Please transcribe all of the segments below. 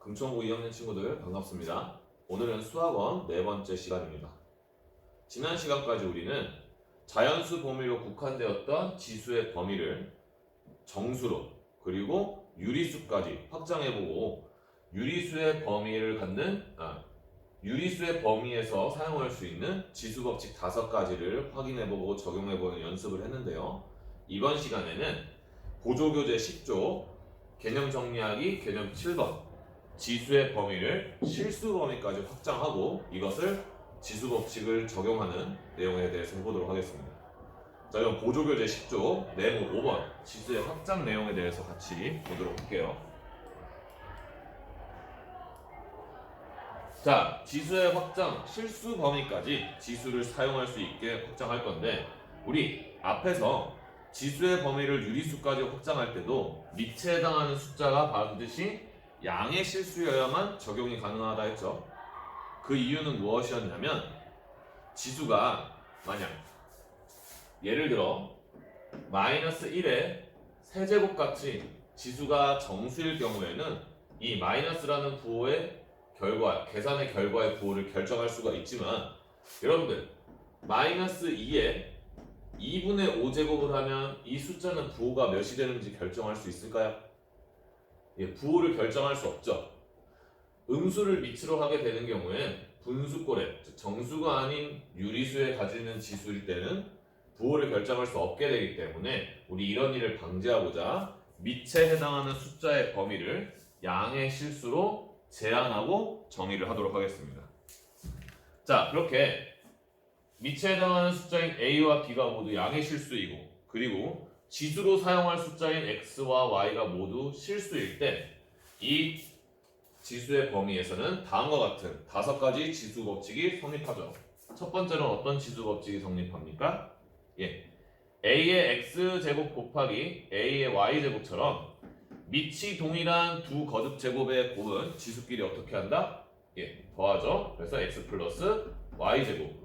금천고 2학년 친구들 반갑습니다. 오늘은 수학원 네 번째 시간입니다. 지난 시간까지 우리는 자연수 범위로 국한되었던 지수의 범위를 정수로 그리고 유리수까지 확장해보고 유리수의 범위를 갖는 유리수의 범위에서 사용할 수 있는 지수법칙 5가지를 확인해보고 적용해보는 연습을 했는데요. 이번 시간에는 보조교재 10조 개념 정리하기 개념 7번 지수의 범위를 실수 범위까지 확장하고 이것을 지수법칙을 적용하는 내용에 대해서 해보도록 하겠습니다. 자, 그럼 보조교재 10조 네모 5번 지수의 확장 내용에 대해서 같이 보도록 할게요. 자, 지수의 확장 실수 범위까지 지수를 사용할 수 있게 확장할 건데 우리 앞에서 지수의 범위를 유리수까지 확장할 때도 밑에 해당하는 숫자가 반드시 양의 실수여야만 적용이 가능하다 했죠. 그 이유는 무엇이었냐면 지수가 만약 예를 들어 마이너스 1의 세제곱 같이 지수가 정수일 경우에는 이 마이너스라는 부호의 결과, 계산의 결과의 부호를 결정할 수가 있지만 여러분들 마이너스 2에 2분의 5제곱을 하면 이 숫자는 부호가 몇이 되는지 결정할 수 있을까요? 부호를 결정할 수 없죠. 음수를 밑으로 하게 되는 경우엔 분수꼴에 정수가 아닌 유리수에 가지는 지수일 때는 부호를 결정할 수 없게 되기 때문에 우리 이런 일을 방지하고자 밑에 해당하는 숫자의 범위를 양의 실수로 제한하고 정의를 하도록 하겠습니다. 자, 그렇게 밑에 해당하는 숫자인 A와 B가 모두 양의 실수이고 그리고 지수로 사용할 숫자인 X와 Y가 모두 실수일 때 이 지수의 범위에서는 다음과 같은 5가지 지수 법칙이 성립하죠. 첫 번째로는 어떤 지수 법칙이 성립합니까? A의 X제곱 곱하기 A의 Y제곱처럼 밑이 동일한 두 거듭 제곱의 곱은 지수끼리 어떻게 한다? 더하죠. 그래서 X 플러스 Y제곱.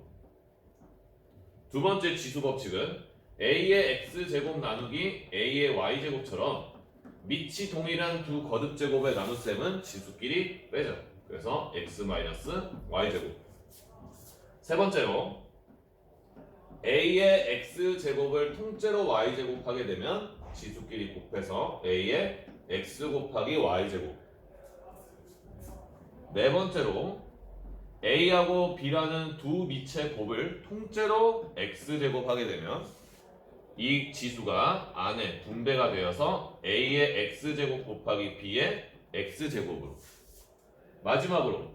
두 번째 지수 법칙은 A의 X제곱 나누기 A의 Y제곱처럼 밑이 동일한 두 거듭 제곱의 나눗셈은 지수끼리 빼죠. 그래서 X 마이너스 Y제곱. 세 번째로 A의 X제곱을 통째로 Y제곱하게 되면 지수끼리 곱해서 A의 X 곱하기 Y제곱. 네 번째로 A하고 B라는 두 밑의 곱을 통째로 X제곱하게 되면 이 지수가 안에 분배가 되어서 A의 X제곱 곱하기 B의 X제곱으로. 마지막으로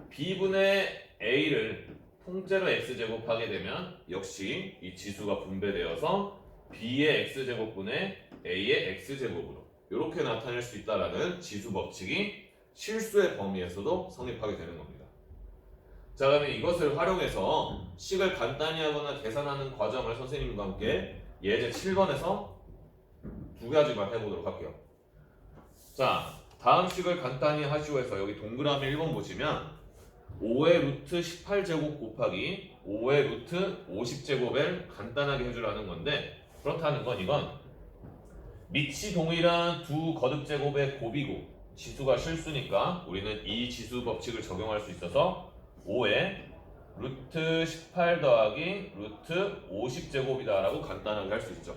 B분의 A를 통째로 X제곱하게 되면 역시 이 지수가 분배되어서 B의 X제곱분의 A의 X제곱으로 이렇게 나타낼 수 있다는 지수 법칙이 실수의 범위에서도 성립하게 되는 겁니다. 자, 그러면 이것을 활용해서 식을 간단히 하거나 계산하는 과정을 선생님과 함께 예제 7번에서 2가지만 해보도록 할게요. 자, 다음 식을 간단히 하시고 해서 여기 동그라미 1번 보시면 5의 루트 18제곱 곱하기 5의 루트 50제곱을 간단하게 해주라는 건데 그렇다는 건 이건 밑이 동일한 두 거듭제곱의 곱이고 지수가 실수니까 우리는 이 지수 법칙을 적용할 수 있어서 5에 루트 18 더하기 루트 50제곱이다 라고 간단하게 할 수 있죠.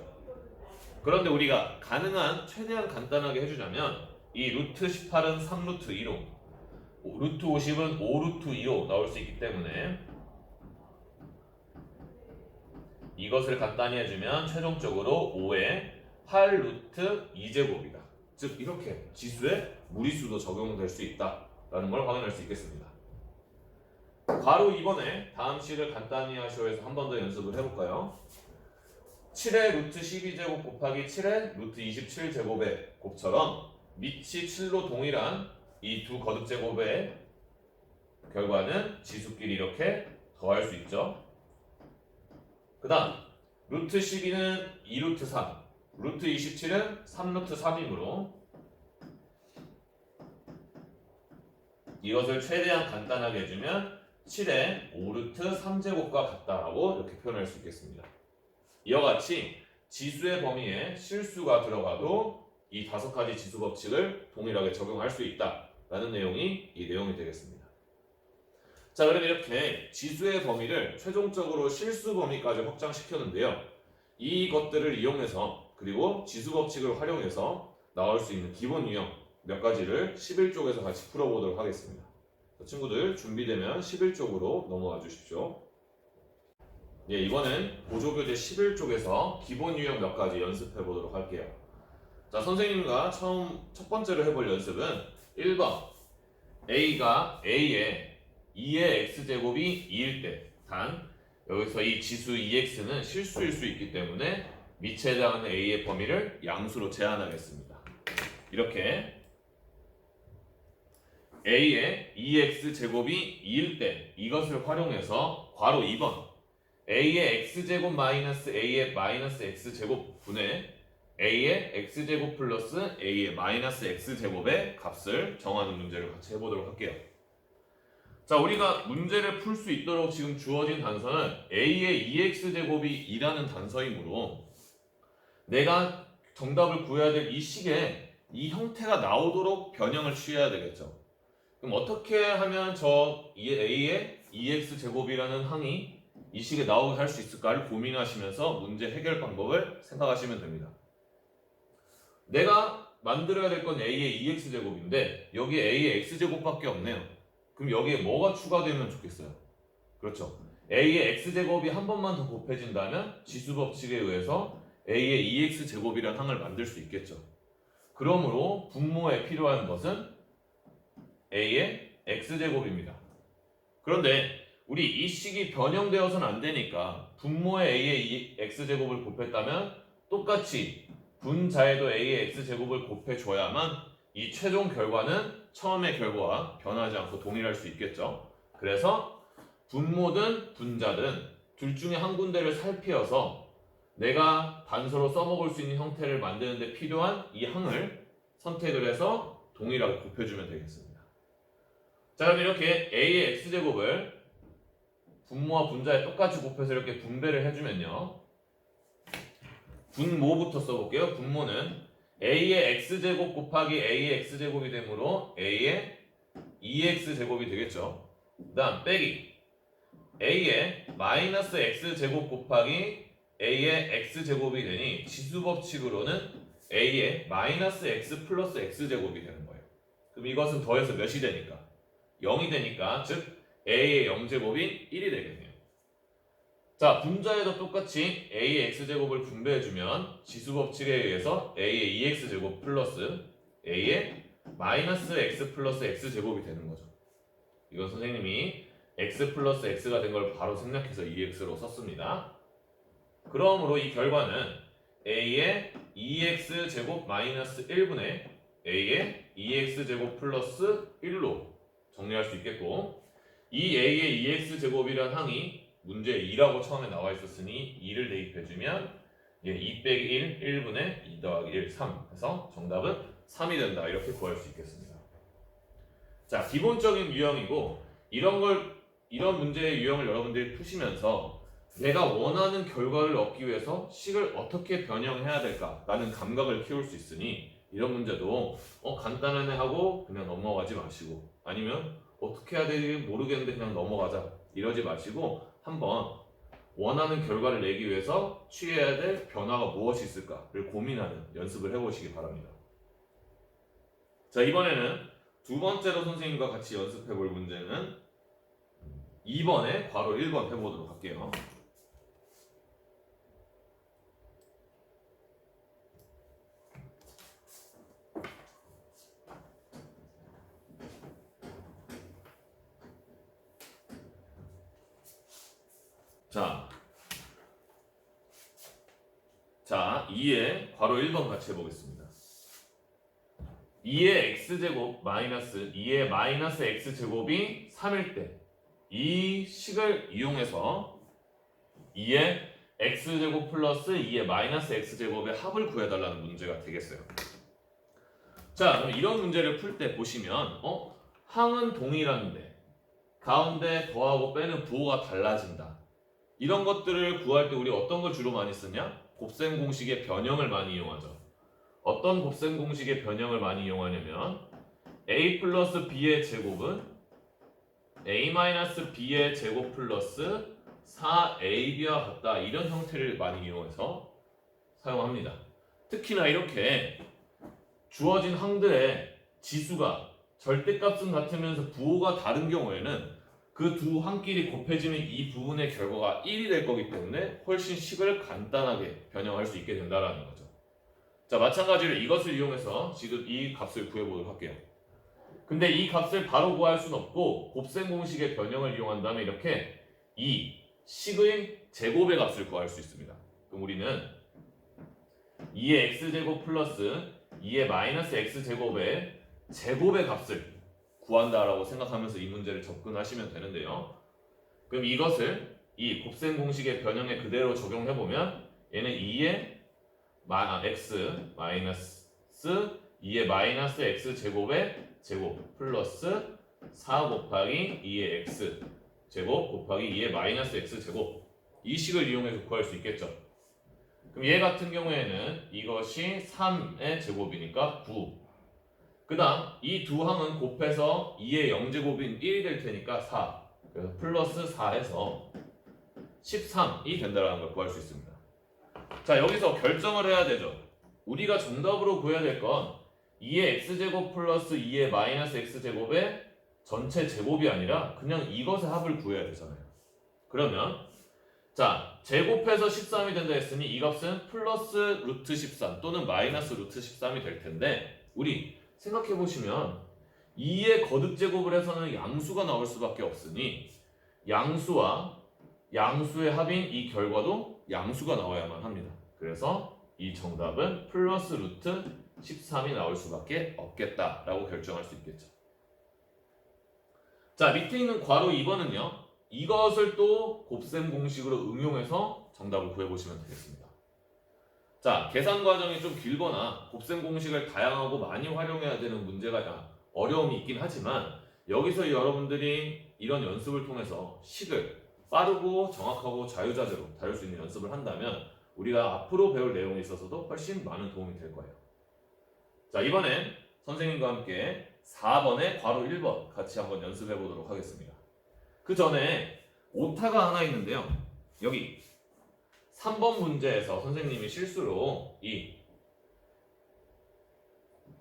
그런데 우리가 가능한 최대한 간단하게 해주자면 이 루트 18은 3루트 2로 루트 50은 5루트 2로 나올 수 있기 때문에 이것을 간단히 해주면 최종적으로 5에 8루트 2제곱이다. 즉 이렇게 지수에 무리수도 적용될 수 있다라는 걸 확인할 수 있겠습니다. 바로 이번에 다음 식을 간단히 하시오 해서 한 번 더 연습을 해볼까요? 7의 루트 12제곱 곱하기 7의 루트 27제곱의 곱처럼 밑이 7로 동일한 이 두 거듭제곱의 결과는 지수끼리 이렇게 더할 수 있죠. 그 다음 루트 12는 2루트 3 루트 27은 3루트 3이므로 이것을 최대한 간단하게 해주면 7의 5루트 3제곱과 같다라고 이렇게 표현할 수 있겠습니다. 이와 같이 지수의 범위에 실수가 들어가도 이 5가지 지수 법칙을 동일하게 적용할 수 있다라는 내용이 이 내용이 되겠습니다. 자, 그럼 이렇게 지수의 범위를 최종적으로 실수 범위까지 확장시켰는데요. 이것들을 이용해서 그리고 지수 법칙을 활용해서 나올 수 있는 기본 유형 몇 가지를 11쪽에서 같이 풀어보도록 하겠습니다. 친구들 준비되면 11쪽으로 넘어가 주십시오. 예, 이번엔 보조교재 11쪽에서 기본 유형 몇 가지 연습해 보도록 할게요. 자, 선생님과 첫 번째로 해볼 연습은 1번 A가 A에 2의 x제곱이 2일 때 단 여기서 이 지수 2x는 실수일 수 있기 때문에 밑에 해당하는 A의 범위를 양수로 제한하겠습니다. 이렇게 A의 2x제곱이 2일 때 이것을 활용해서 괄호 2번 A의 x제곱 마이너스 A의 마이너스 x제곱 분의 A의 x제곱 플러스 A의 마이너스 x제곱의 값을 정하는 문제를 같이 해보도록 할게요. 자, 우리가 문제를 풀 수 있도록 지금 주어진 단서는 A의 2x제곱이 2라는 단서이므로 내가 정답을 구해야 될 이 식에 이 형태가 나오도록 변형을 취해야 되겠죠. 그럼 어떻게 하면 저 A의 2x제곱이라는 항이 이 식에 나오게 할 수 있을까를 고민하시면서 문제 해결 방법을 생각하시면 됩니다. 내가 만들어야 될 건 A의 2x제곱인데 여기에 A의 x제곱밖에 없네요. 그럼 여기에 뭐가 추가되면 좋겠어요? 그렇죠. A의 x제곱이 한 번만 더 곱해진다면 지수 법칙에 의해서 A의 2x제곱이라는 항을 만들 수 있겠죠. 그러므로 분모에 필요한 것은 A의 x제곱입니다. 그런데 우리 이 식이 변형되어서는 안 되니까 분모에 A의 x제곱을 곱했다면 똑같이 분자에도 A의 x제곱을 곱해줘야만 이 최종 결과는 처음의 결과와 변하지 않고 동일할 수 있겠죠. 그래서 분모든 분자든 둘 중에 한 군데를 살피어서 내가 단서로 써먹을 수 있는 형태를 만드는 데 필요한 이 항을 선택을 해서 동일하게 곱해주면 되겠습니다. 자, 그럼 이렇게 A의 x제곱을 분모와 분자에 똑같이 곱해서 이렇게 분배를 해주면요. 분모부터 써볼게요. 분모는 A의 x제곱 곱하기 A의 x제곱이 되므로 A의 2x제곱이 되겠죠. 그 다음 빼기 A의 마이너스 x제곱 곱하기 A의 x제곱이 되니 지수 법칙으로는 A의 마이너스 x 플러스 x제곱이 되는 거예요. 그럼 이것은 더해서 몇이 되니까? 0이 되니까 즉 A의 0제곱이 1이 되겠네요. 자, 분자에도 똑같이 A의 x제곱을 분배해주면 지수 법칙에 의해서 A의 2x제곱 플러스 A의 마이너스 x 플러스 x제곱이 되는 거죠. 이건 선생님이 x 플러스 x가 된 걸 바로 생략해서 2x로 썼습니다. 그러므로 이 결과는 A의 2x제곱 마이너스 1분의 A의 2x제곱 플러스 1로 정리할 수 있겠고, 이 A의 2x제곱이란 항이 문제에 2라고 처음에 나와 있었으니 2를 대입해주면 2 빼기 1, 1분의 2 더하기 1, 3 해서 정답은 3이 된다. 이렇게 구할 수 있겠습니다. 자, 기본적인 유형이고 이런 문제의 유형을 여러분들이 푸시면서 내가 원하는 결과를 얻기 위해서 식을 어떻게 변형해야 될까라는 감각을 키울 수 있으니 이런 문제도 간단하네 하고 그냥 넘어가지 마시고, 아니면 어떻게 해야 될지 모르겠는데 그냥 넘어가자 이러지 마시고 한번 원하는 결과를 내기 위해서 취해야 될 변화가 무엇이 있을까를 고민하는 연습을 해보시기 바랍니다. 자, 이번에는 두 번째로 선생님과 같이 연습해 볼 문제는 2번에 괄호 1번 해보도록 할게요. 자, 2의 괄호 1번 같이 해보겠습니다. 2의 x제곱 마이너스 2의 마이너스 x제곱이 3일 때 이 식을 이용해서 2의 x제곱 플러스 2의 마이너스 x제곱의 합을 구해달라는 문제가 되겠어요. 자, 그럼 이런 문제를 풀 때 보시면 항은 동일한데 가운데 더하고 빼는 부호가 달라진다. 이런 것들을 구할 때 우리 어떤 걸 주로 많이 쓰냐? 곱셈 공식의 변형을 많이 이용하죠. 어떤 곱셈 공식의 변형을 많이 이용하냐면 a 플러스 b의 제곱은 a-b의 제곱 플러스 4ab와 같다 이런 형태를 많이 이용해서 사용합니다. 특히나 이렇게 주어진 항들의 지수가 절대값은 같으면서 부호가 다른 경우에는 그 두 항끼리 곱해지면 이 부분의 결과가 1이 될 거기 때문에 훨씬 식을 간단하게 변형할 수 있게 된다는 거죠. 자, 마찬가지로 이것을 이용해서 지금 이 값을 구해보도록 할게요. 근데 이 값을 바로 구할 수는 없고 곱셈 공식의 변형을 이용한다면 이렇게 이 식의 제곱의 값을 구할 수 있습니다. 그럼 우리는 2의 x제곱 플러스 2의 마이너스 x제곱의 제곱의 값을 구한다라고 생각하면서 이 문제를 접근하시면 되는데요. 그럼 이것을 이 곱셈 공식의 변형에 그대로 적용해보면 얘는 2의 x 마이너스 2의 마이너스 x제곱의 제곱 플러스 4 곱하기 2의 x 제곱 곱하기 2의 마이너스 x 제곱 이 식을 이용해서 구할 수 있겠죠. 그럼 얘 같은 경우에는 이것이 3의 제곱이니까 9. 그 다음 이 두 항은 곱해서 2의 0제곱인 1이 될 테니까 4. 그래서 플러스 4에서 13이 된다는 걸 구할 수 있습니다. 자, 여기서 결정을 해야 되죠. 우리가 정답으로 구해야 될 건 2의 x제곱 플러스 2의 마이너스 x제곱의 전체 제곱이 아니라 그냥 이것의 합을 구해야 되잖아요. 그러면 자, 제곱해서 13이 된다 했으니 이 값은 플러스 루트 13 또는 마이너스 루트 13이 될 텐데 우리 생각해 보시면 2의 거듭 제곱을 해서는 양수가 나올 수밖에 없으니 양수와 양수의 합인 이 결과도 양수가 나와야만 합니다. 그래서 이 정답은 플러스 루트 13이 나올 수밖에 없겠다라고 결정할 수 있겠죠. 자, 밑에 있는 괄호 2번은요. 이것을 또 곱셈 공식으로 응용해서 정답을 구해보시면 되겠습니다. 자, 계산 과정이 좀 길거나 곱셈 공식을 다양하고 많이 활용해야 되는 문제가 어려움이 있긴 하지만 여기서 여러분들이 이런 연습을 통해서 식을 빠르고 정확하고 자유자재로 다룰 수 있는 연습을 한다면 우리가 앞으로 배울 내용에 있어서도 훨씬 많은 도움이 될 거예요. 자, 이번엔 선생님과 함께 4번에 괄호 1번 같이 한번 연습해 보도록 하겠습니다. 그 전에 오타가 하나 있는데요. 여기 3번 문제에서 선생님이 실수로 이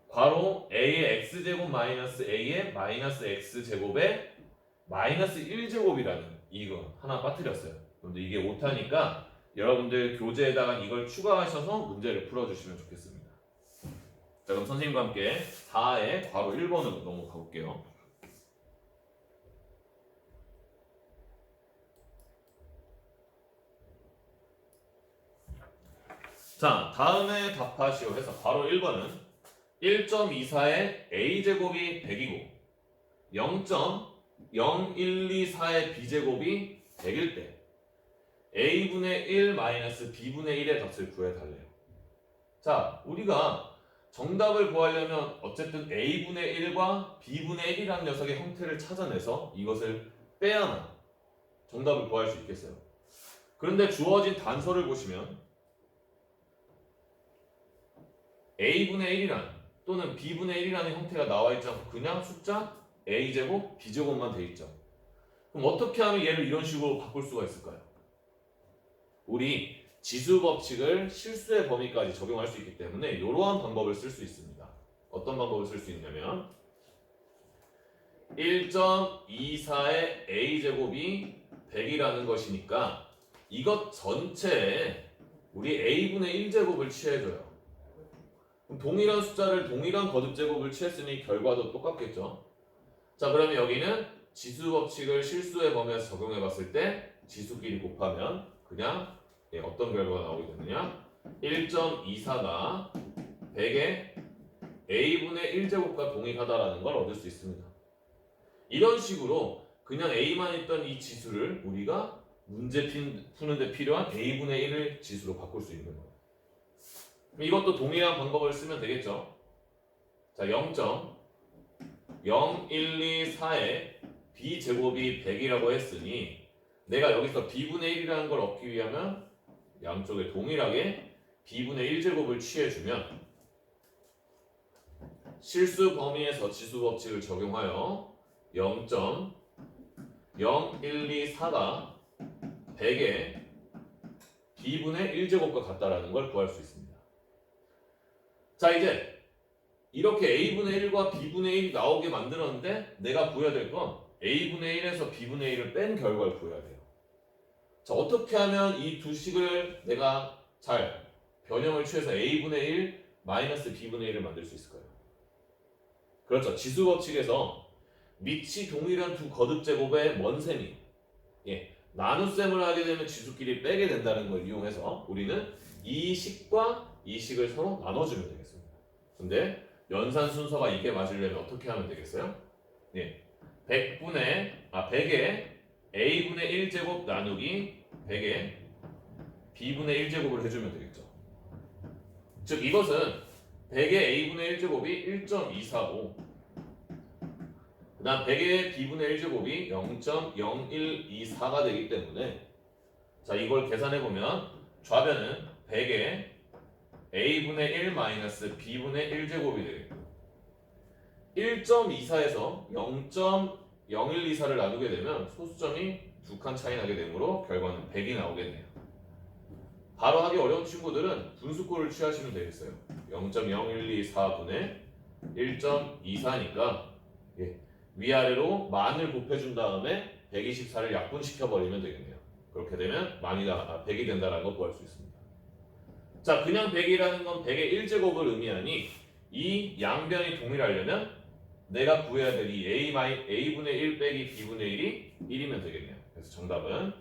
괄호 a의 x제곱 마이너스 a의 마이너스 x제곱의 마이너스 1제곱이라는 이거 하나 빠뜨렸어요. 그런데 이게 오타니까 여러분들 교재에다가 이걸 추가하셔서 문제를 풀어주시면 좋겠습니다. 자, 그럼 선생님과 함께 4의 괄호 1번으로 넘어가 볼게요. 자, 다음에 답하시오 해서 괄호 1번은 1.24의 a제곱이 100이고 0.0124의 b제곱이 100일 때 a분의 1 마이너스 b분의 1의 값을 구해달래요. 자, 우리가 정답을 구하려면 어쨌든 a분의 1과 b분의 1이라는 녀석의 형태를 찾아내서 이것을 빼야만 정답을 구할 수 있겠어요. 그런데 주어진 단서를 보시면 a분의 1이란 또는 b분의 1이라는 형태가 나와 있지 않고 그냥 숫자 a제곱 b제곱만 돼 있죠. 그럼 어떻게 하면 얘를 이런 식으로 바꿀 수가 있을까요? 우리 지수 법칙을 실수의 범위까지 적용할 수 있기 때문에 이러한 방법을 쓸 수 있습니다. 어떤 방법을 쓸 수 있냐면 1.24의 a제곱이 100이라는 것이니까 이것 전체에 우리 a분의 1제곱을 취해줘요. 그럼 동일한 숫자를 동일한 거듭제곱을 취했으니 결과도 똑같겠죠. 자, 그러면 여기는 지수 법칙을 실수의 범위에서 적용해 봤을 때 지수끼리 곱하면 그냥 어떤 결과가 나오게 되느냐 1.24가 100의 a분의 1제곱과 동일하다라는 걸 얻을 수 있습니다. 이런 식으로 그냥 a만 있던 이 지수를 우리가 문제 푸는데 필요한 a분의 1을 지수로 바꿀 수 있는 거예요. 이것도 동일한 방법을 쓰면 되겠죠. 자, 0.0124의 b제곱이 100이라고 했으니 내가 여기서 b분의 1이라는 걸 얻기 위하면 양쪽에 동일하게 b분의 1제곱을 취해주면 실수 범위에서 지수 법칙을 적용하여 0.0124가 100의 b분의 1제곱과 같다라는 걸 구할 수 있습니다. 자, 이제 이렇게 a분의 1과 b분의 1이 나오게 만들었는데 내가 구해야 될 건 a분의 1에서 b분의 1을 뺀 결과를 구해야 돼요. 자, 어떻게 하면 이 두 식을 내가 잘 변형을 취해서 a분의 1 마이너스 b분의 1을 만들 수 있을까요? 그렇죠. 지수 법칙에서 밑이 동일한 두 거듭 제곱의 먼 셈이 나눗셈을 하게 되면 지수끼리 빼게 된다는 걸 이용해서 우리는 이 식과 이 식을 서로 나눠주면 되겠습니다. 근데 연산 순서가 이게 맞으려면 어떻게 하면 되겠어요? 100의 a분의 1제곱 나누기 100의 b분의 1제곱을 해주면 되겠죠. 즉 이것은 100의 a분의 1제곱이 1.24고 그 다음 100의 b분의 1제곱이 0.0124가 되기 때문에 자 이걸 계산해보면 좌변은 100의 a분의 1 마이너스 b분의 1제곱이 되겠고 1.24에서 0.0124를 나누게 되면 소수점이 두 칸 차이 나게 되므로 결과는 100이 나오겠네요. 바로 하기 어려운 친구들은 분수꼴을 취하시면 되겠어요. 0.0124분의 1.24니까 위아래로 만을 곱해준 다음에 124를 약분시켜버리면 되겠네요. 그렇게 되면 100이 된다는 걸 구할 수 있습니다. 자, 그냥 100이라는 건 100의 1제곱을 의미하니 이 양변이 동일하려면 내가 구해야 될 이 a분의 1 빼기 b분의 1이 1이면 되겠네요. 그래서 정답은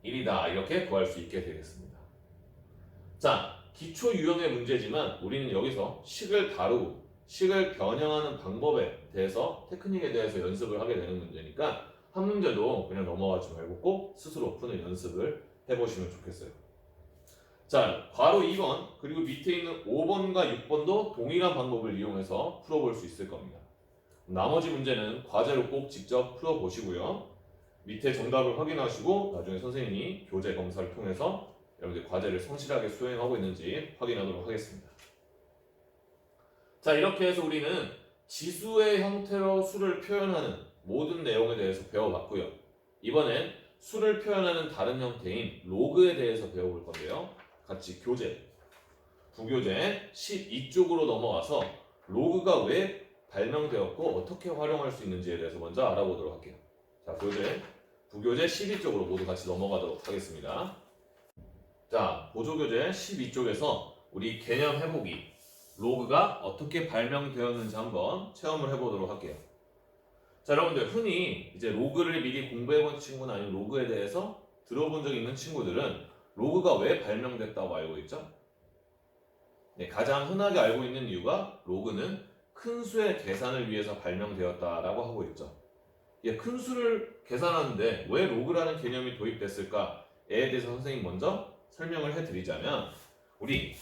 1이다 이렇게 구할 수 있게 되겠습니다. 자, 기초 유형의 문제지만 우리는 여기서 식을 다루고 식을 변형하는 방법에 대해서 테크닉에 대해서 연습을 하게 되는 문제니까 한 문제도 그냥 넘어가지 말고 꼭 스스로 푸는 연습을 해보시면 좋겠어요. 자, 괄호 2번 그리고 밑에 있는 5번과 6번도 동일한 방법을 이용해서 풀어볼 수 있을 겁니다. 나머지 문제는 과제로 꼭 직접 풀어보시고요. 밑에 정답을 확인하시고 나중에 선생님이 교재 검사를 통해서 여러분들 과제를 성실하게 수행하고 있는지 확인하도록 하겠습니다. 자, 이렇게 해서 우리는 지수의 형태로 수를 표현하는 모든 내용에 대해서 배워봤고요. 이번엔 수를 표현하는 다른 형태인 로그에 대해서 배워볼 건데요. 같이 부교재 12쪽으로 넘어와서 로그가 왜 발명되었고 어떻게 활용할 수 있는지에 대해서 먼저 알아보도록 할게요. 자, 부교재 12쪽으로 모두 같이 넘어가도록 하겠습니다. 자, 보조교재 12쪽에서 우리 개념 해보기 로그가 어떻게 발명되었는지 한번 체험을 해보도록 할게요. 자, 여러분들 흔히 이제 로그를 미리 공부해본 친구나 아니면 로그에 대해서 들어본 적 있는 친구들은 로그가 왜 발명됐다고 알고 있죠? 가장 흔하게 알고 있는 이유가 로그는 큰 수의 계산을 위해서 발명되었다라고 하고 있죠. 큰 수를 계산하는데 왜 로그라는 개념이 도입됐을까에 대해서 선생님 먼저 설명을 해드리자면 우리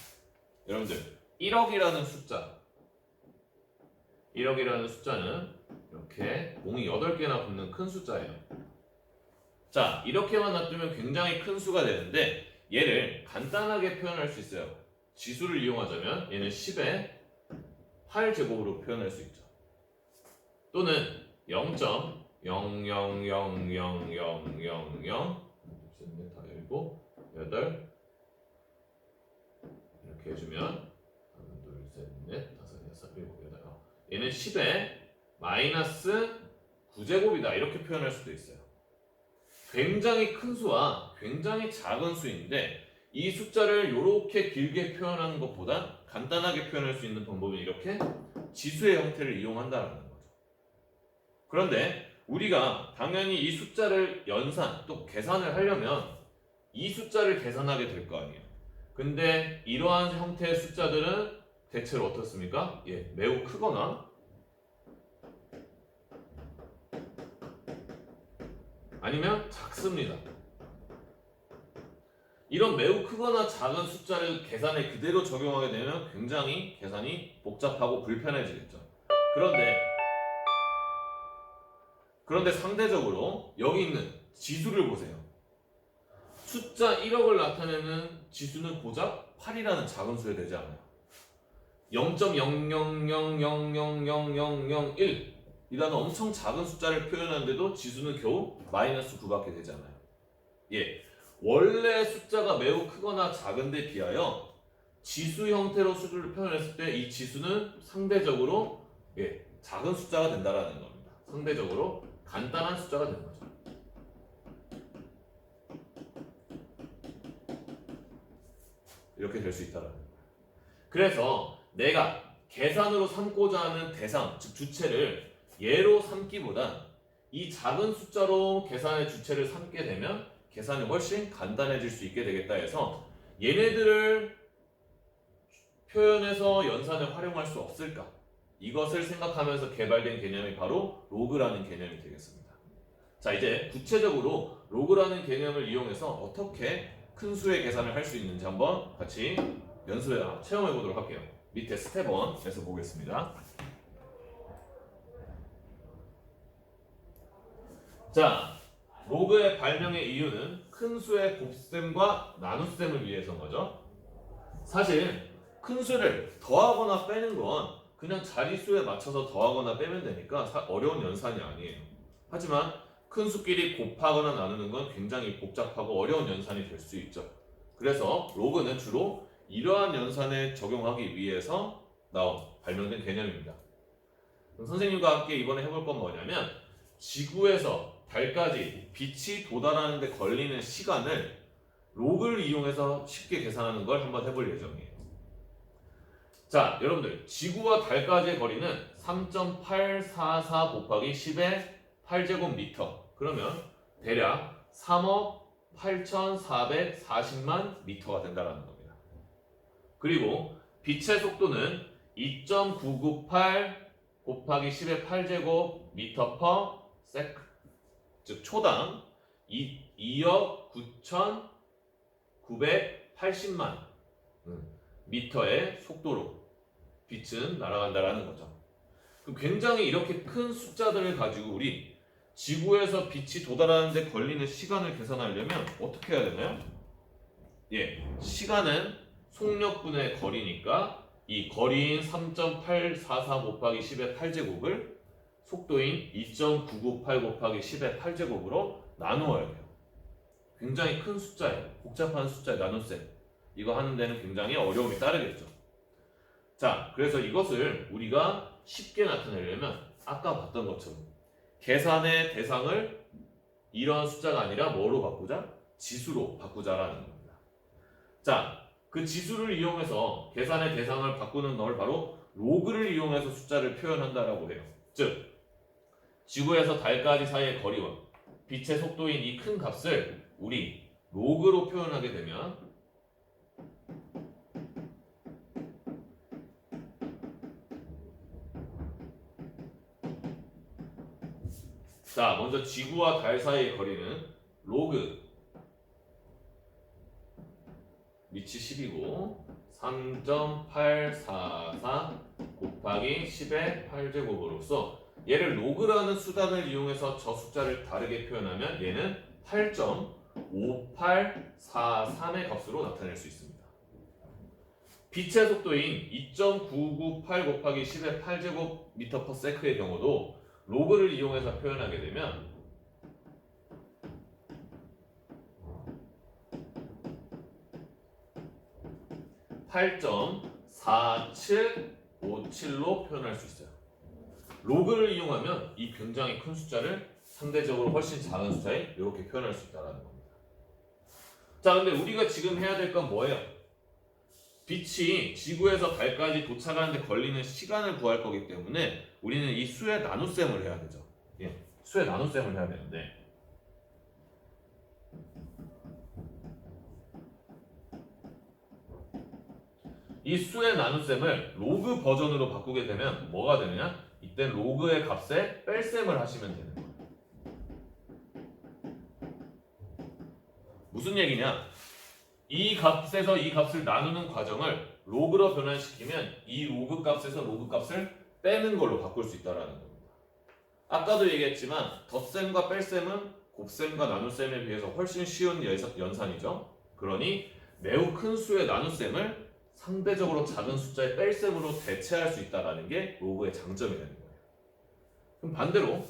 여러분들 1억이라는 숫자는 이렇게 공이 8개나 붙는 큰 숫자예요. 자, 이렇게만 놔두면 굉장히 큰 수가 되는데 얘를 간단하게 표현할 수 있어요. 지수를 이용하자면 얘는 10의 8제곱으로 표현할 수 있죠. 또는 0.000000 8 이렇게 해주면 1, 2, 3, 4, 5, 6, 7, 8 얘는 10의 마이너스 9제곱이다 이렇게 표현할 수도 있어요. 굉장히 큰 수와 굉장히 작은 수인데 이 숫자를 이렇게 길게 표현하는 것보다 간단하게 표현할 수 있는 방법이 이렇게 지수의 형태를 이용한다는 거죠. 그런데 우리가 당연히 이 숫자를 연산 또 계산을 하려면 이 숫자를 계산하게 될 거 아니에요. 근데 이러한 형태의 숫자들은 대체로 어떻습니까? 매우 크거나 아니면 작습니다. 이런 매우 크거나 작은 숫자를 계산에 그대로 적용하게 되면 굉장히 계산이 복잡하고 불편해지겠죠. 그런데 상대적으로 여기 있는 지수를 보세요. 숫자 1억을 나타내는 지수는 고작 8이라는 작은 수에 되지 않아요. 0.000000001 이라는 엄청 작은 숫자를 표현하는데도 지수는 겨우 마이너스 9밖에 되지 않아요. 예, 원래 숫자가 매우 크거나 작은데 비하여 지수 형태로 수를 표현했을 때 이 지수는 상대적으로 작은 숫자가 된다라는 겁니다. 상대적으로 간단한 숫자가 되는 거죠. 이렇게 될 수 있다라는 거예요. 그래서 내가 계산으로 삼고자 하는 대상, 즉 주체를 예로 삼기보다 이 작은 숫자로 계산의 주체를 삼게 되면 계산이 훨씬 간단해질 수 있게 되겠다 해서 얘네들을 표현해서 연산에 활용할 수 없을까? 이것을 생각하면서 개발된 개념이 바로 로그라는 개념이 되겠습니다. 자, 이제 구체적으로 로그라는 개념을 이용해서 어떻게 큰 수의 계산을 할 수 있는지 한번 같이 체험해 보도록 할게요. 밑에 스텝 1에서 보겠습니다. 자, 로그의 발명의 이유는 큰 수의 곱셈과 나눗셈을 위해서인 거죠. 사실 큰 수를 더하거나 빼는 건 그냥 자릿수에 맞춰서 더하거나 빼면 되니까 어려운 연산이 아니에요. 하지만 큰 수끼리 곱하거나 나누는 건 굉장히 복잡하고 어려운 연산이 될 수 있죠. 그래서 로그는 주로 이러한 연산에 적용하기 위해서 발명된 개념입니다. 선생님과 함께 이번에 해볼 건 뭐냐면 지구에서 달까지 빛이 도달하는 데 걸리는 시간을 로그를 이용해서 쉽게 계산하는 걸 한번 해볼 예정이에요. 자, 여러분들 지구와 달까지의 거리는 3.844 곱하기 10의 8제곱미터. 그러면 대략 3억 8,440만 미터가 된다는 겁니다. 그리고 빛의 속도는 2.998 곱하기 10의 8제곱 미터 퍼 세컨드, 즉 초당 2억 9,980만 미터의 속도로 빛은 날아간다라는 거죠. 굉장히 이렇게 큰 숫자들을 가지고 우리 지구에서 빛이 도달하는 데 걸리는 시간을 계산하려면 어떻게 해야 되나요? 시간은 속력분의 거리니까 이 거리인 3.844 곱하기 10의 8제곱을 속도인 2.998 곱하기 10의 8제곱으로 나누어야 돼요. 굉장히 큰 숫자예요. 복잡한 숫자의 나눗셈. 이거 하는 데는 굉장히 어려움이 따르겠죠. 자, 그래서 이것을 우리가 쉽게 나타내려면 아까 봤던 것처럼 계산의 대상을 이러한 숫자가 아니라 뭐로 바꾸자? 지수로 바꾸자라는 겁니다. 자, 그 지수를 이용해서 계산의 대상을 바꾸는 걸 바로 로그를 이용해서 숫자를 표현한다라고 해요. 즉, 지구에서 달까지 사이의 거리와 빛의 속도인 이 큰 값을 우리 로그로 표현하게 되면 자, 먼저 지구와 달 사이의 거리는 로그 밑이 10이고 3.844 곱하기 10의 8제곱으로서 얘를 로그라는 수단을 이용해서 저 숫자를 다르게 표현하면 얘는 8.5843의 값으로 나타낼 수 있습니다. 빛의 속도인 2.998 곱하기 10의 8제곱 미터 퍼 세크의 경우도 로그를 이용해서 표현하게 되면 8.4757로 표현할 수 있어요. 로그를 이용하면 이 굉장히 큰 숫자를 상대적으로 훨씬 작은 숫자에 이렇게 표현할 수 있다는 겁니다. 자, 근데 우리가 지금 해야 될 건 뭐예요? 빛이 지구에서 달까지 도착하는 데 걸리는 시간을 구할 거기 때문에 우리는 이 수의 나눗셈을 해야 되죠. 수의 나눗셈을 해야 되는데 이 수의 나눗셈을 로그 버전으로 바꾸게 되면 뭐가 되느냐? 이때 로그의 값에 뺄셈을 하시면 되는 거예요. 무슨 얘기냐? 이 값에서 이 값을 나누는 과정을 로그로 변환시키면 이 로그 값에서 로그 값을 빼는 걸로 바꿀 수 있다는 겁니다. 아까도 얘기했지만 덧셈과 뺄셈은 곱셈과 나눗셈에 비해서 훨씬 쉬운 연산이죠. 그러니 매우 큰 수의 나눗셈을 상대적으로 작은 숫자의 뺄셈으로 대체할 수 있다는 게 로그의 장점이 되는 거예요. 그럼 반대로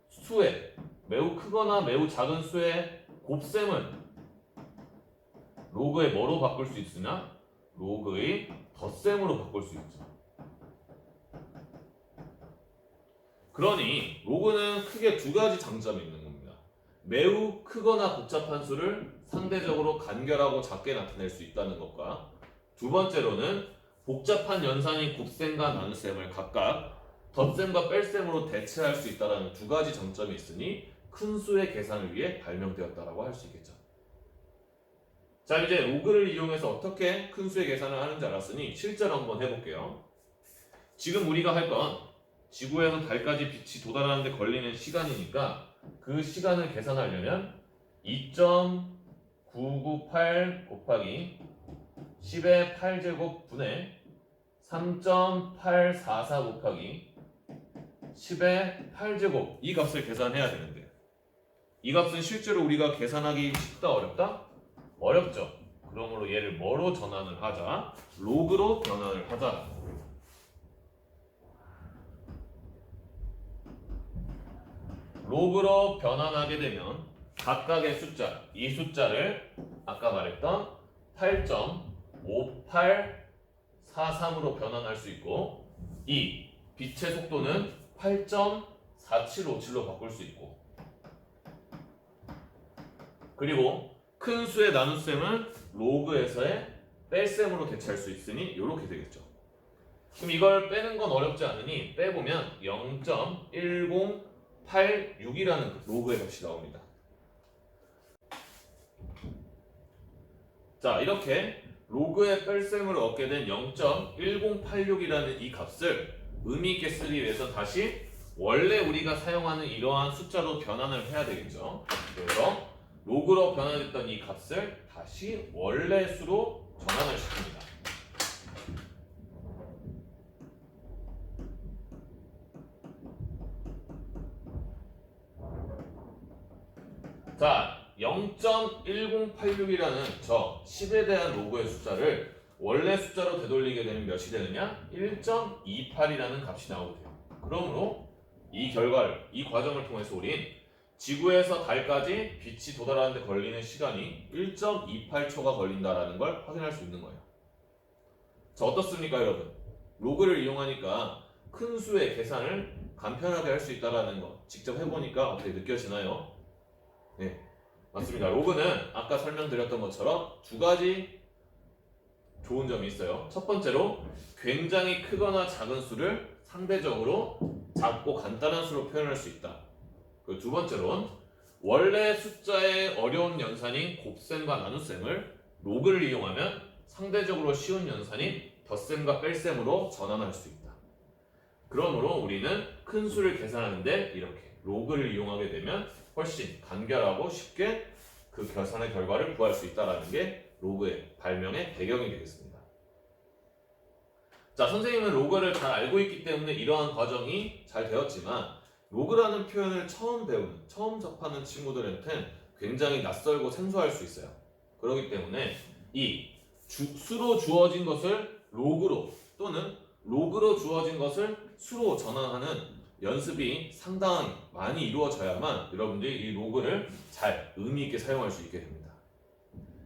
수의 매우 크거나 매우 작은 수의 곱셈은 로그의 뭐로 바꿀 수 있으냐? 로그의 덧셈으로 바꿀 수 있죠. 그러니 로그는 크게 두 가지 장점이 있는 겁니다. 매우 크거나 복잡한 수를 상대적으로 간결하고 작게 나타낼 수 있다는 것과 두 번째로는 복잡한 연산인 곱셈과 나눗셈을 각각 덧셈과 뺄셈으로 대체할 수 있다는 두 가지 장점이 있으니 큰 수의 계산을 위해 발명되었다라고 할 수 있겠죠. 자, 이제 로그를 이용해서 어떻게 큰 수의 계산을 하는지 알았으니 실제로 한번 해볼게요. 지금 우리가 할 건 지구에서 달까지 빛이 도달하는 데 걸리는 시간이니까 그 시간을 계산하려면 2.998 곱하기 10의 8제곱 분의 3.844 곱하기 10의 8제곱 이 값을 계산해야 되는데 이 값은 실제로 우리가 계산하기 쉽다 어렵다? 어렵죠. 그러므로 얘를 뭐로 전환을 하자? 로그로 변환을 하자. 로그로 변환하게 되면 각각의 숫자, 이 숫자를 아까 말했던 8.5843으로 변환할 수 있고 이 빛의 속도는 8.4757로 바꿀 수 있고 그리고 큰 수의 나눗셈은 로그에서의 뺄셈으로 대체할 수 있으니 이렇게 되겠죠. 그럼 이걸 빼는 건 어렵지 않으니 빼보면 0.1086이라는 로그의 값이 나옵니다. 자, 이렇게 로그의 뺄셈을 얻게 된 0.1086이라는 이 값을 의미 있게 쓰기 위해서 다시 원래 우리가 사용하는 이러한 숫자로 변환을 해야 되겠죠. 그래서 로그로 변환했던 이 값을 다시 원래 수로 전환을 시킵니다. 자, 0.1086이라는 저 10에 대한 로그의 숫자를 원래 숫자로 되돌리게 되면 몇이 되느냐? 1.28이라는 값이 나오게 돼요. 그러므로 이 결과를, 이 과정을 통해서 우린 지구에서 달까지 빛이 도달하는 데 걸리는 시간이 1.28초가 걸린다라는 걸 확인할 수 있는 거예요. 자, 어떻습니까, 여러분? 로그를 이용하니까 큰 수의 계산을 간편하게 할 수 있다라는 거 직접 해보니까 어떻게 느껴지나요? 네, 맞습니다. 로그는 아까 설명드렸던 것처럼 두 가지 좋은 점이 있어요. 첫 번째로 굉장히 크거나 작은 수를 상대적으로 작고 간단한 수로 표현할 수 있다. 그 두 번째로는 원래 숫자의 어려운 연산인 곱셈과 나눗셈을 로그를 이용하면 상대적으로 쉬운 연산인 덧셈과 뺄셈으로 전환할 수 있다. 그러므로 우리는 큰 수를 계산하는데 이렇게 로그를 이용하게 되면 훨씬 간결하고 쉽게 그 계산의 결과를 구할 수 있다는 게 로그의 발명의 배경이 되겠습니다. 자, 선생님은 로그를 잘 알고 있기 때문에 이러한 과정이 잘 되었지만 로그라는 표현을 처음 배우는, 처음 접하는 친구들한테는 굉장히 낯설고 생소할 수 있어요. 그렇기 때문에 이 수로 주어진 것을 로그로 또는 로그로 주어진 것을 수로 전환하는 연습이 상당히 많이 이루어져야만 여러분들이 이 로그를 잘 의미 있게 사용할 수 있게 됩니다.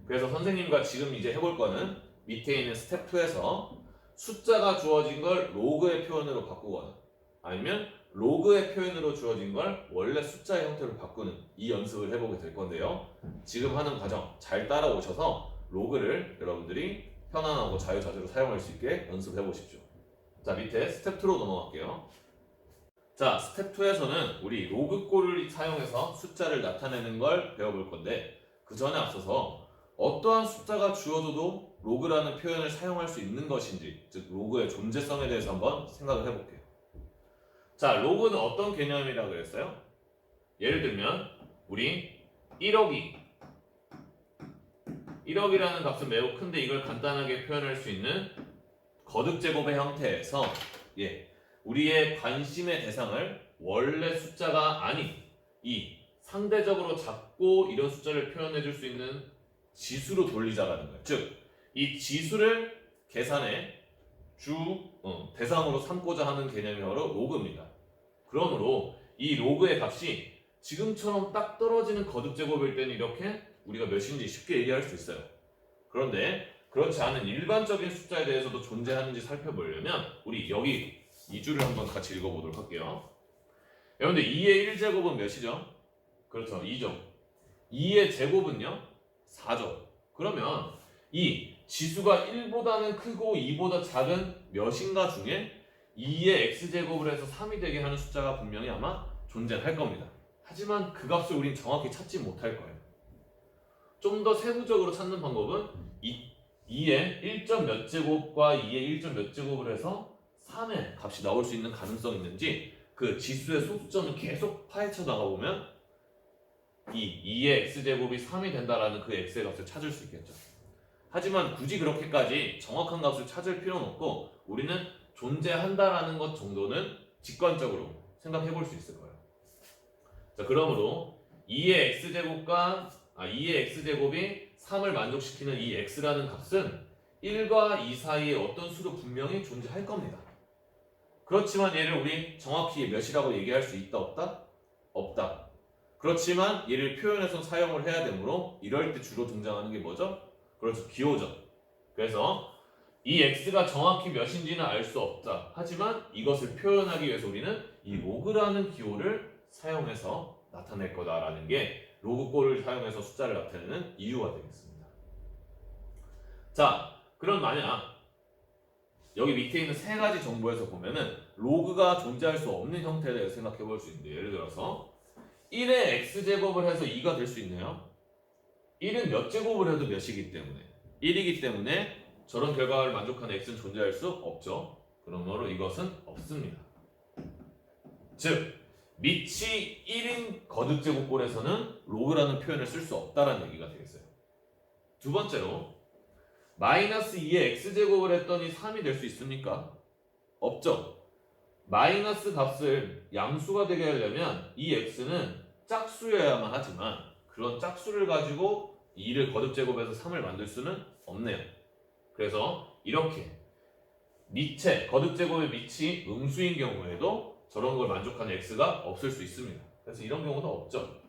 그래서 선생님과 지금 이제 해볼 거는 밑에 있는 스텝 2에서 숫자가 주어진 걸 로그의 표현으로 바꾸거나 아니면 로그의 표현으로 주어진 걸 원래 숫자의 형태로 바꾸는 이 연습을 해보게 될 건데요. 지금 하는 과정 잘 따라오셔서 로그를 여러분들이 편안하고 자유자재로 사용할 수 있게 연습해 보십시오. 자, 밑에 스텝 2로 넘어갈게요. 자, 스텝 2에서는 우리 로그꼴을 사용해서 숫자를 나타내는 걸 배워볼 건데 그 전에 앞서서 어떠한 숫자가 주어져도 로그라는 표현을 사용할 수 있는 것인지, 즉 로그의 존재성에 대해서 한번 생각을 해볼게요. 자, 로그는 어떤 개념이라고 그랬어요? 예를 들면 우리 1억이라는 값은 매우 큰데 이걸 간단하게 표현할 수 있는 거듭제곱의 형태에서 우리의 관심의 대상을 원래 숫자가 아닌 이 상대적으로 작고 이런 숫자를 표현해 줄 수 있는 지수로 돌리자라는 거예요. 즉, 이 지수를 계산의 대상으로 삼고자 하는 개념이 바로 로그입니다. 그러므로 이 로그의 값이 지금처럼 딱 떨어지는 거듭 제곱일 때는 이렇게 우리가 몇인지 쉽게 얘기할 수 있어요. 그런데 그렇지 않은 일반적인 숫자에 대해서도 존재하는지 살펴보려면 우리 여기 이 줄을 한번 같이 읽어보도록 할게요. 여러분들 2의 1제곱은 몇이죠? 그렇죠, 2죠. 2의 제곱은요? 4죠. 그러면 이 지수가 1보다는 크고 2보다 작은 몇인가 중에 2의 x제곱을 해서 3이 되게 하는 숫자가 분명히 아마 존재할 겁니다. 하지만 그 값을 우린 정확히 찾지 못할 거예요. 좀 더 세부적으로 찾는 방법은 2의 1점 몇 제곱과 2의 1점 몇 제곱을 해서 3의 값이 나올 수 있는 가능성이 있는지 그 지수의 소수점을 계속 파헤쳐 나가보면 이 2의 x제곱이 3이 된다라는 그 x의 값을 찾을 수 있겠죠. 하지만 굳이 그렇게까지 정확한 값을 찾을 필요는 없고 우리는 존재한다라는 것 정도는 직관적으로 생각해 볼 수 있을 거예요. 자, 그러므로 2의 x제곱이 3을 만족시키는 이 x라는 값은 1과 2 사이에 어떤 수로 분명히 존재할 겁니다. 그렇지만 얘를 우리 정확히 몇이라고 얘기할 수 있다 없다? 없다. 그렇지만 얘를 표현해서 사용을 해야 되므로 이럴 때 주로 등장하는 게 뭐죠? 그렇죠, 기호죠. 그래서 이 x가 정확히 몇인지는 알 수 없다. 하지만 이것을 표현하기 위해서 우리는 이 로그라는 기호를 사용해서 나타낼 거다라는 게 로그꼴을 사용해서 숫자를 나타내는 이유가 되겠습니다. 자, 그럼 만약 여기 밑에 있는 세 가지 정보에서 보면은 로그가 존재할 수 없는 형태에 대해서 생각해 볼 수 있는데, 예를 들어서 1의 x제곱을 해서 2가 될 수 있나요? 1은 몇 제곱을 해도 몇이기 때문에 1이기 때문에 저런 결과를 만족하는 x는 존재할 수 없죠. 그러므로 이것은 없습니다. 즉 밑이 1인 거듭제곱꼴에서는 로그라는 표현을 쓸 수 없다는 얘기가 되겠어요. 두 번째로 마이너스 2의 x제곱을 했더니 3이 될 수 있습니까? 없죠. 마이너스 값을 양수가 되게 하려면 이 x는 짝수여야만 하지만 그런 짝수를 가지고 2를 거듭제곱해서 3을 만들 수는 없네요. 그래서 이렇게 밑에 거듭제곱의 밑이 음수인 경우에도 저런 걸 만족하는 x가 없을 수 있습니다. 그래서 이런 경우는 없죠.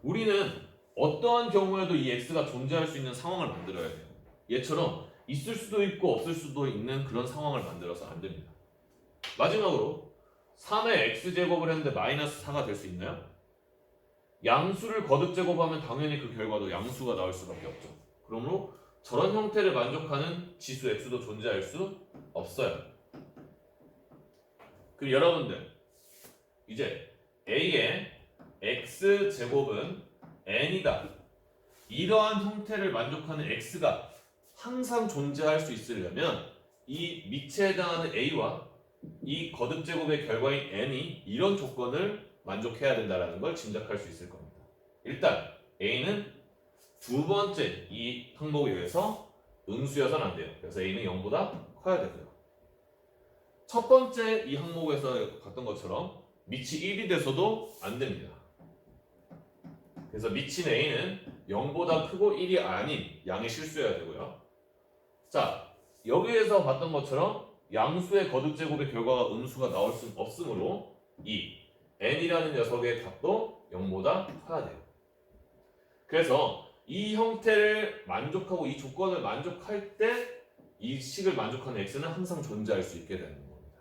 우리는 어떠한 경우에도 이 x가 존재할 수 있는 상황을 만들어야 돼요. 얘처럼 있을 수도 있고 없을 수도 있는 그런 상황을 만들어서 안 됩니다. 마지막으로 3의 x제곱을 했는데 마이너스 4가 될 수 있나요? 양수를 거듭제곱하면 당연히 그 결과도 양수가 나올 수밖에 없죠. 그러므로 저런 형태를 만족하는 지수 x도 존재할 수 없어요. 그리고 여러분들 이제 a의 x제곱은 n이다. 이러한 형태를 만족하는 x가 항상 존재할 수 있으려면 이 밑에 해당하는 a와 이 거듭제곱의 결과인 n이 이런 조건을 만족해야 된다는 걸 짐작할 수 있을 겁니다. 일단 a는 두 번째 이 항목에 의해서 음수여서는 안 돼요. 그래서 a는 0보다 커야 되고요. 첫 번째 이 항목에서 봤던 것처럼 밑이 1이 돼서도 안 됩니다. 그래서 밑인 a는 0보다 크고 1이 아닌 양의 실수여야 되고요. 자, 여기에서 봤던 것처럼 양수의 거듭제곱의 결과가 음수가 나올 수 없으므로 이 n이라는 녀석의 값도 0보다 커야 돼요. 그래서 이 형태를 만족하고 이 조건을 만족할 때 이 식을 만족하는 x는 항상 존재할 수 있게 되는 겁니다.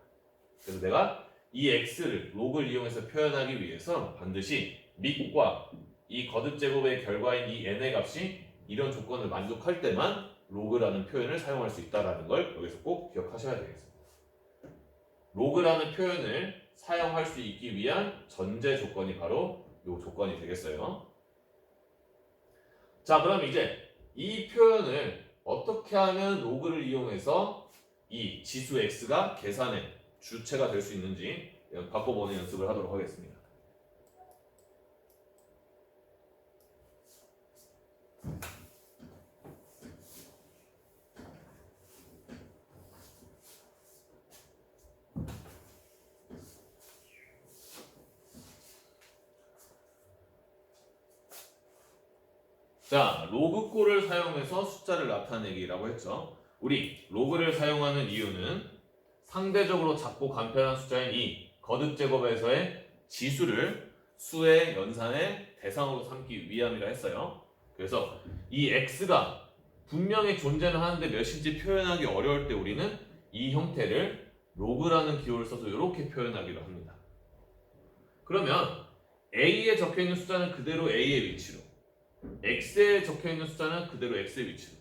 그래서 내가 이 x를 로그를 이용해서 표현하기 위해서 반드시 밑과 이 거듭제곱의 결과인 이 n의 값이 이런 조건을 만족할 때만 로그라는 표현을 사용할 수 있다는 걸 여기서 꼭 기억하셔야 되겠습니다. 로그라는 표현을 사용할 수 있기 위한 전제 조건이 바로 이 조건이 되겠어요. 자, 그럼 이제 이 표현을 어떻게 하면 로그를 이용해서 이 지수 x가 계산의 주체가 될 수 있는지 바꿔보는 연습을 하도록 하겠습니다. 자, 로그꼴을 사용해서 숫자를 나타내기라고 했죠. 우리 로그를 사용하는 이유는 상대적으로 작고 간편한 숫자인 이 거듭 제곱에서의 지수를 수의 연산의 대상으로 삼기 위함이라 했어요. 그래서 이 x가 분명히 존재는 하는데 몇인지 표현하기 어려울 때 우리는 이 형태를 로그라는 기호를 써서 이렇게 표현하기로 합니다. 그러면 a에 적혀있는 숫자는 그대로 a의 위치로, x에 적혀있는 숫자는 그대로 x의 위치로,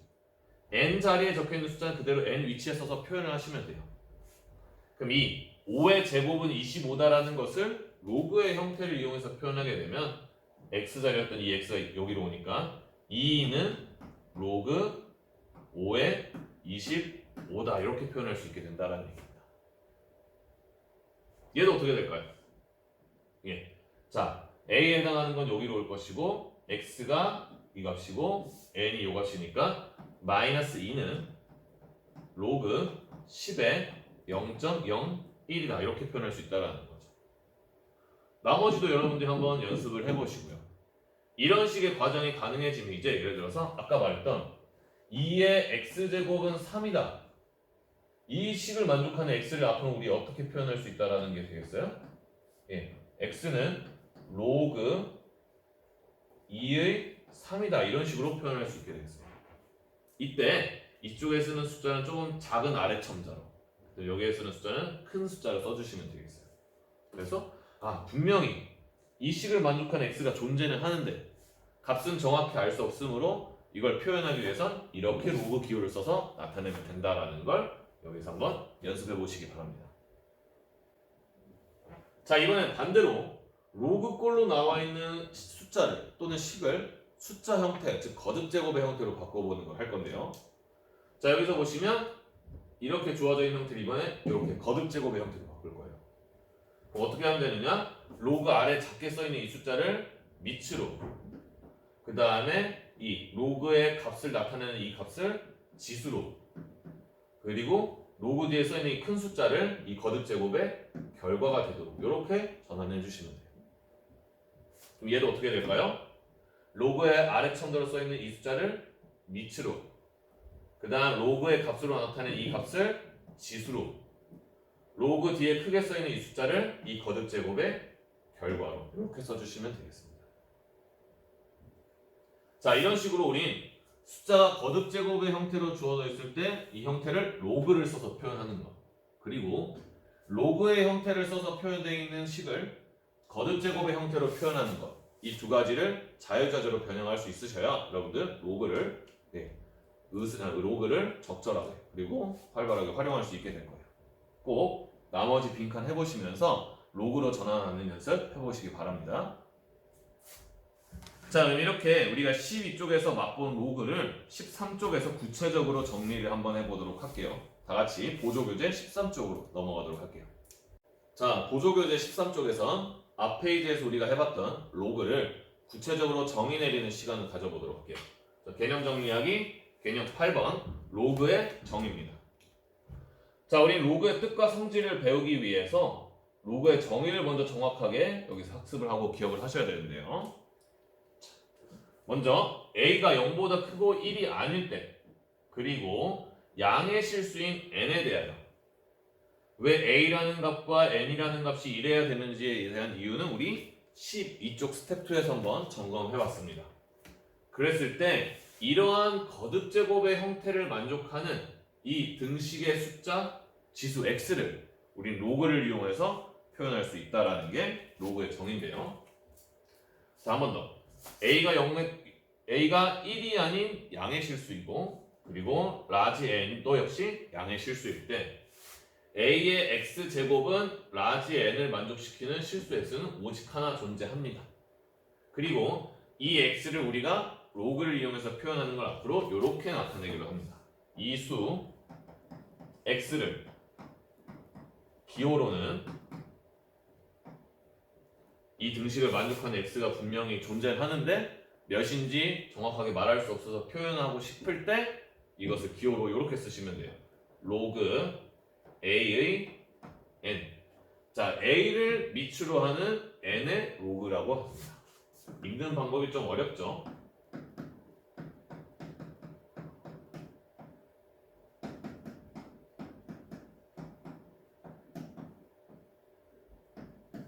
n 자리에 적혀있는 숫자는 그대로 n 위치에 써서 표현을 하시면 돼요. 그럼 이 5의 제곱은 25다라는 것을 로그의 형태를 이용해서 표현하게 되면 x자리였던 이 x가 여기로 오니까 2는 로그 5의 25다 이렇게 표현할 수 있게 된다는 얘기입니다. 얘도 어떻게 될까요? 예. 자, a에 해당하는 건 여기로 올 것이고 x가 이 값이고 n이 이 값이니까 마이너스 2는 로그 10의 0.01이다 이렇게 표현할 수 있다는 거죠. 나머지도 여러분들이 한번 연습을 해보시고요. 이런 식의 과정이 가능해지면 이제 예를 들어서 아까 말했던 2의 x제곱은 3이다. 이 식을 만족하는 x를 앞으로 우리 어떻게 표현할 수 있다는 게 되겠어요? 예, x는 로그 2의 3이다 이런 식으로 표현할 수 있게 되겠어요. 이때 이쪽에 쓰는 숫자는 조금 작은 아래 첨자로, 여기에 쓰는 숫자는 큰 숫자로 써주시면 되겠어요. 그래서 분명히 이 식을 만족하는 x가 존재는 하는데 값은 정확히 알 수 없으므로 이걸 표현하기 위해선 이렇게 로그 기호를 써서 나타내면 된다라는 걸 여기서 한번 연습해 보시기 바랍니다. 자, 이번엔 반대로 로그꼴로 나와 있는 숫자를 또는 식을 숫자 형태, 즉 거듭 제곱의 형태로 바꿔보는 걸 할 건데요. 자, 여기서 보시면 이렇게 주어져 있는 형태를 이번에 이렇게 거듭 제곱의 형태로 바꿀 거예요. 그럼 어떻게 하면 되느냐? 로그 아래 작게 써 있는 이 숫자를 밑으로, 그 다음에 이 로그의 값을 나타내는 이 값을 지수로, 그리고 로그 뒤에 써 있는 이 큰 숫자를 이 거듭 제곱의 결과가 되도록 이렇게 전환해 주시면 돼요. 그럼 얘도 어떻게 될까요? 로그의 아래 첨더로 써 있는 이 숫자를 밑으로, 그 다음 로그의 값으로 나타낸 이 값을 지수로, 로그 뒤에 크게 써 있는 이 숫자를 이 거듭 제곱의 결과로 이렇게 써주시면 되겠습니다. 자, 이런 식으로 우린 숫자가 거듭 제곱의 형태로 주어져 있을 때 이 형태를 로그를 써서 표현하는 것, 그리고 로그의 형태를 써서 표현되어 있는 식을 거듭 제곱의 형태로 표현하는 것, 이 두 가지를 자유자재로 변형할 수 있으셔야 여러분들 로그를 로그를 적절하게 그리고 활발하게 활용할 수 있게 될 거예요. 꼭 나머지 빈칸 해보시면서 로그로 전환하는 연습 해보시기 바랍니다. 자, 그럼 이렇게 우리가 12쪽에서 맛본 로그를 13쪽에서 구체적으로 정리를 한번 해보도록 할게요. 다 같이 보조교재 13쪽으로 넘어가도록 할게요. 자, 보조교재 13쪽에선 앞 페이지에서 우리가 해봤던 로그를 구체적으로 정의 내리는 시간을 가져보도록 할게요. 자, 개념 정리하기 개념 8번 로그의 정의입니다. 자, 우리 로그의 뜻과 성질을 배우기 위해서 로그의 정의를 먼저 정확하게 여기서 학습을 하고 기억을 하셔야 되는데요. 먼저 a가 0보다 크고 1이 아닐 때, 그리고 양의 실수인 n에 대하여 왜 a라는 값과 n이라는 값이 이래야 되는지에 대한 이유는 우리 12쪽 스텝 2에서 한번 점검해 봤습니다. 그랬을 때 이러한 거듭 제곱의 형태를 만족하는 이 등식의 숫자 지수 x를 우린 로그를 이용해서 표현할 수 있다라는 게 로그의 정의인데요. 자, 한 번 더. A가 1이 아닌 양의 실수이고, 그리고 라지 n도 역시 양의 실수일 때 A의 x제곱은 라지 n을 만족시키는 실수 x는 오직 하나 존재합니다. 그리고 이 x를 우리가 로그를 이용해서 표현하는 걸 앞으로 이렇게 나타내기로 합니다. 이 수 x를 기호로는 이 등식을 만족하는 x가 분명히 존재하는데 몇인지 정확하게 말할 수 없어서 표현하고 싶을 때 이것을 기호로 이렇게 쓰시면 돼요. 로그 a의 n. 자, a를 밑으로 하는 n의 로그라고 합니다. 읽는 방법이 좀 어렵죠?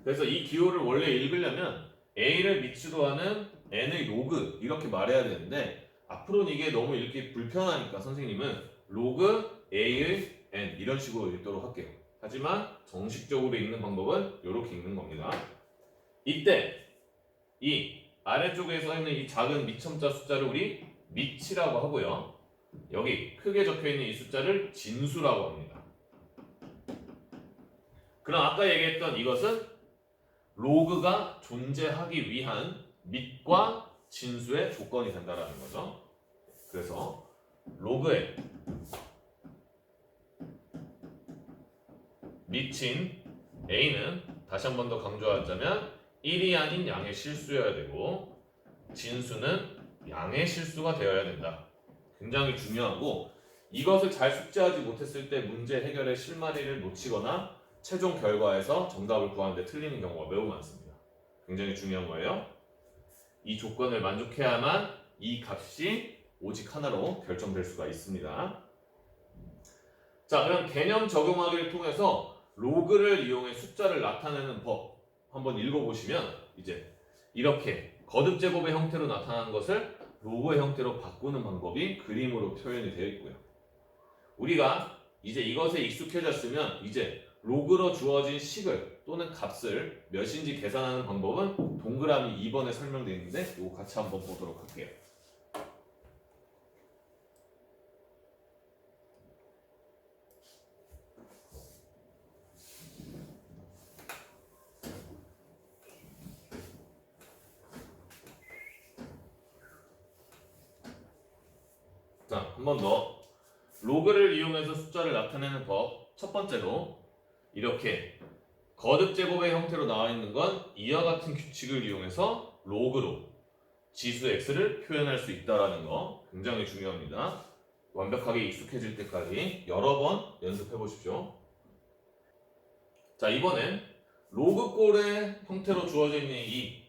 그래서 이 기호를 원래 읽으려면 a를 미치로 하는 n의 로그 이렇게 말해야 되는데 앞으로는 이게 너무 읽기 불편하니까 선생님은 로그 a의 n 이런 식으로 읽도록 할게요. 하지만 정식적으로 읽는 방법은 이렇게 읽는 겁니다. 이때 이 아래쪽에 써 있는 이 작은 미첨자 숫자를 우리 미치라고 하고요. 여기 크게 적혀 있는 이 숫자를 진수라고 합니다. 그럼 아까 얘기했던 이것은 로그가 존재하기 위한 밑과 진수의 조건이 된다라는 거죠. 그래서 로그의 밑인 a는 다시 한 번 더 강조하자면 1이 아닌 양의 실수여야 되고 진수는 양의 실수가 되어야 된다. 굉장히 중요하고 이것을 잘 숙지하지 못했을 때 문제 해결의 실마리를 놓치거나 최종 결과에서 정답을 구하는데 틀리는 경우가 매우 많습니다. 굉장히 중요한 거예요. 이 조건을 만족해야만 이 값이 오직 하나로 결정될 수가 있습니다. 자, 그럼 개념 적용하기를 통해서 로그를 이용해 숫자를 나타내는 법 한번 읽어보시면 이제 이렇게 거듭 제곱의 형태로 나타나는 것을 로그의 형태로 바꾸는 방법이 그림으로 표현이 되어 있고요. 우리가 이제 이것에 익숙해졌으면 이제 로그로 주어진 식을 또는 값을 몇인지 계산하는 방법은 동그라미 2번에 설명되어 있는데 이거 같이 한번 보도록 할게요. 자, 한 번 더. 로그를 이용해서 숫자를 나타내는 법. 첫 번째로 이렇게 거듭 제곱의 형태로 나와 있는 건 이와 같은 규칙을 이용해서 로그로 지수 x를 표현할 수 있다는 거 굉장히 중요합니다. 완벽하게 익숙해질 때까지 여러 번 연습해 보십시오. 자, 이번엔 로그꼴의 형태로 주어져 있는 이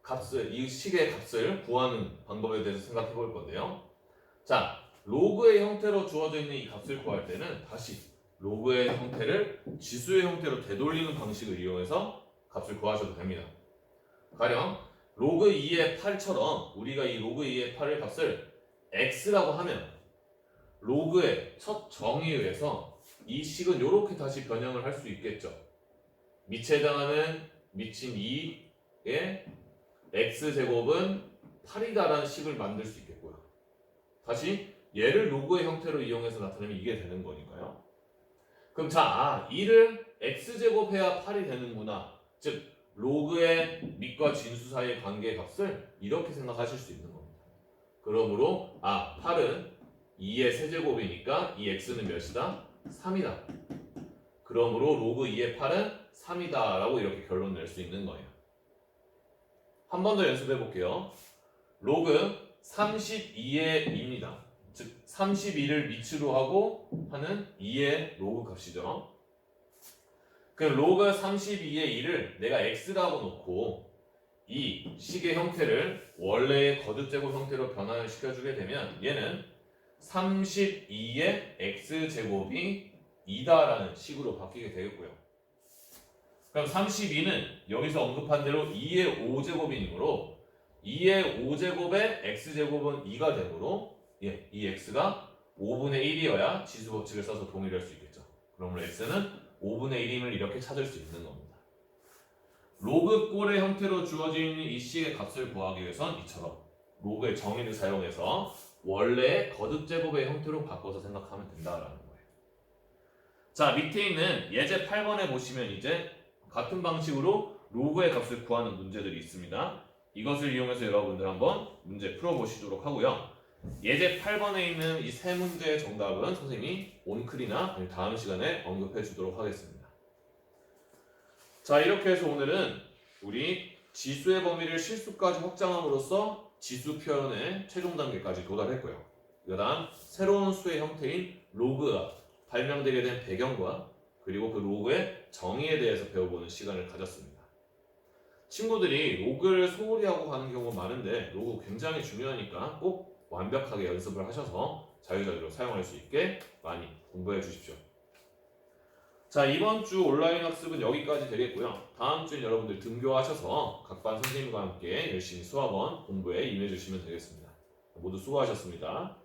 값을, 이 식의 값을 구하는 방법에 대해서 생각해 볼 건데요. 자, 로그의 형태로 주어져 있는 이 값을 구할 때는 다시 로그의 형태를 지수의 형태로 되돌리는 방식을 이용해서 값을 구하셔도 됩니다. 가령 로그 2의 8처럼 우리가 이 로그 2의 8의 값을 x라고 하면 로그의 첫 정의에 의해서 이 식은 이렇게 다시 변형을 할 수 있겠죠. 밑에 해당하는 미친 2의 x제곱은 8이다라는 식을 만들 수 있겠고요. 다시 얘를 로그의 형태로 이용해서 나타내면 이게 되는 거니까요. 그럼 자, 2를 x제곱해야 8이 되는구나. 즉 로그의 밑과 진수 사이의 관계 값을 이렇게 생각하실 수 있는 겁니다. 그러므로 8은 2의 세제곱이니까 이 x는 몇이다? 3이다. 그러므로 로그 2의 8은 3이다 라고 이렇게 결론 낼 수 있는 거예요. 한 번 더 연습해 볼게요. 로그 32의 2입니다. 즉 32를 밑으로 하고 하는 2의 로그 값이죠. 그럼 로그 32의 2를 내가 x라고 놓고 이 식의 형태를 원래의 거듭제곱 형태로 변환을 시켜주게 되면 얘는 32의 x제곱이 2다라는 식으로 바뀌게 되겠고요. 그럼 32는 여기서 언급한 대로 2의 5제곱이므로 2의 5제곱의 x제곱은 2가 되므로 이 x가 5분의 1이어야 지수법칙을 써서 동일할 수 있겠죠. 그러므로 x는 5분의 1임을 이렇게 찾을 수 있는 겁니다. 로그 꼴의 형태로 주어져 있는 이 식의 값을 구하기 위해선 이처럼 로그의 정의를 사용해서 원래의 거듭제곱의 형태로 바꿔서 생각하면 된다라는 거예요. 자, 밑에 있는 예제 8번에 보시면 이제 같은 방식으로 로그의 값을 구하는 문제들이 있습니다. 이것을 이용해서 여러분들 한번 문제 풀어보시도록 하고요. 예제 8번에 있는 이 세 문제의 정답은 선생님이 온클이나 다음 시간에 언급해 주도록 하겠습니다. 자, 이렇게 해서 오늘은 우리 지수의 범위를 실수까지 확장함으로써 지수 표현의 최종 단계까지 도달했고요. 그 다음 새로운 수의 형태인 로그가 발명되게 된 배경과 그리고 그 로그의 정의에 대해서 배워보는 시간을 가졌습니다. 친구들이 로그를 소홀히 하고 가는 경우가 많은데 로그 굉장히 중요하니까 꼭 완벽하게 연습을 하셔서 자유자재로 사용할 수 있게 많이 공부해 주십시오. 자, 이번 주 온라인 학습은 여기까지 되겠고요. 다음 주엔 여러분들 등교하셔서 각 반 선생님과 함께 열심히 수학원 공부에 임해 주시면 되겠습니다. 모두 수고하셨습니다.